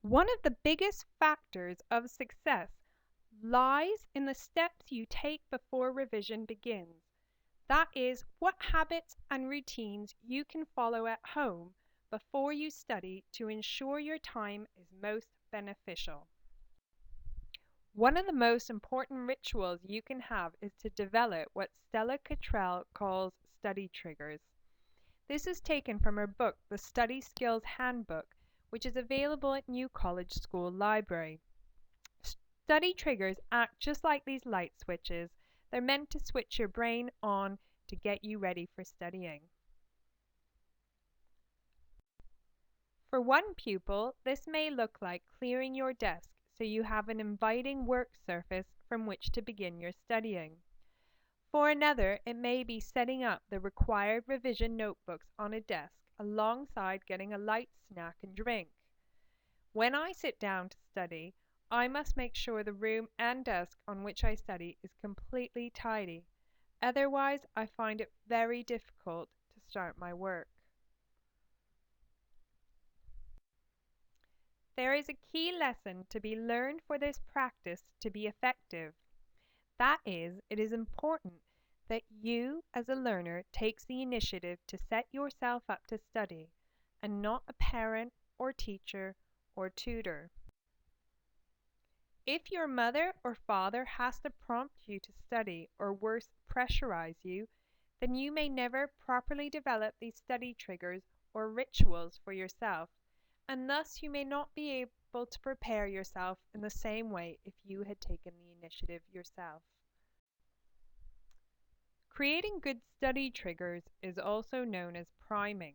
One of the biggest factors of success lies in the steps you take before revision begins. That is, what habits and routines you can follow at home before you study to ensure your time is most beneficial. One of the most important rituals you can have is to develop what Stella Cottrell calls study triggers. This is taken from her book, The Study Skills Handbook, which is available at New College School Library. Study triggers act just like these light switches. They're meant to switch your brain on to get you ready for studying. For one pupil, this may look like clearing your desk so you have an inviting work surface from which to begin your studying. For another, it may be setting up the required revision notebooks on a desk alongside getting a light snack and drink. When I sit down to study, I must make sure the room and desk on which I study is completely tidy. Otherwise, I find it very difficult to start my work. There is a key lesson to be learned for this practice to be effective. That is, it is important that you, as a learner, takes the initiative to set yourself up to study, and not a parent or teacher or tutor. If your mother or father has to prompt you to study, or worse, pressurize you, then you may never properly develop these study triggers or rituals for yourself, and thus you may not be able to prepare yourself in the same way if you had taken the initiative yourself. Creating good study triggers is also known as priming.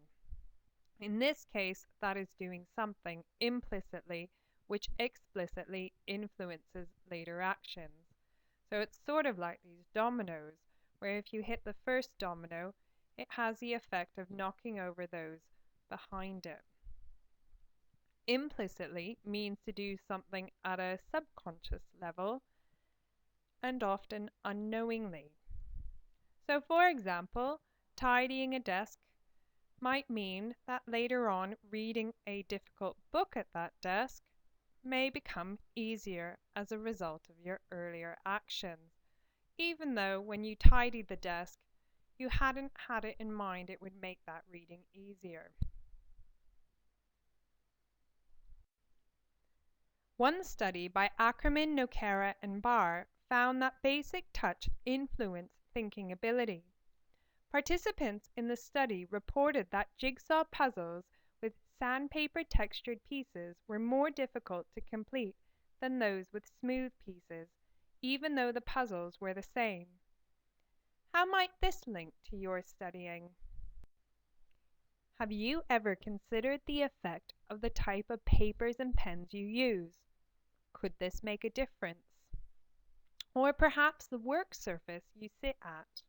In this case, that is doing something implicitly which explicitly influences later actions. So it's sort of like these dominoes, where if you hit the first domino, it has the effect of knocking over those behind it. Implicitly means to do something at a subconscious level and often unknowingly. So, for example, tidying a desk might mean that later on reading a difficult book at that desk may become easier as a result of your earlier actions, even though when you tidied the desk, you hadn't had it in mind it would make that reading easier. One study by Ackerman, Nocera, and Barr found that basic touch influenced thinking ability. Participants in the study reported that jigsaw puzzles with sandpaper textured pieces were more difficult to complete than those with smooth pieces, even though the puzzles were the same. How might this link to your studying? Have you ever considered the effect of the type of papers and pens you use? Could this make a difference? Or perhaps the work surface you sit at?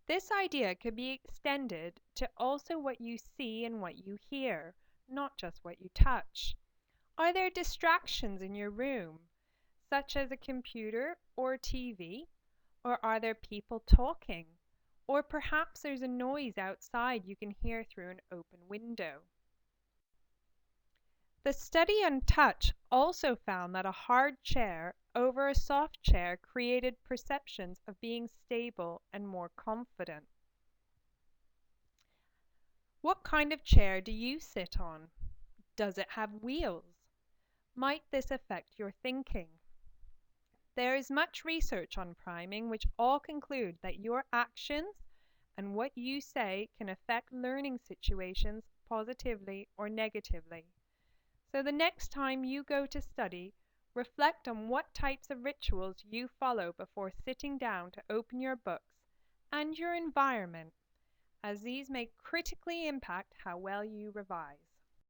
This idea could be extended to also what you see and what you hear, not just what you touch. Are there distractions in your room, such as a computer or TV? Or are there people talking? Or perhaps there's a noise outside you can hear through an open window. The study on touch also found that a hard chair over a soft chair created perceptions of being stable and more confident. What kind of chair do you sit on? Does it have wheels? Might this affect your thinking? There is much research on priming which all conclude that your actions and what you say can affect learning situations positively or negatively. So the next time you go to study, reflect on what types of rituals you follow before sitting down to open your books and your environment, as these may critically impact how well you revise.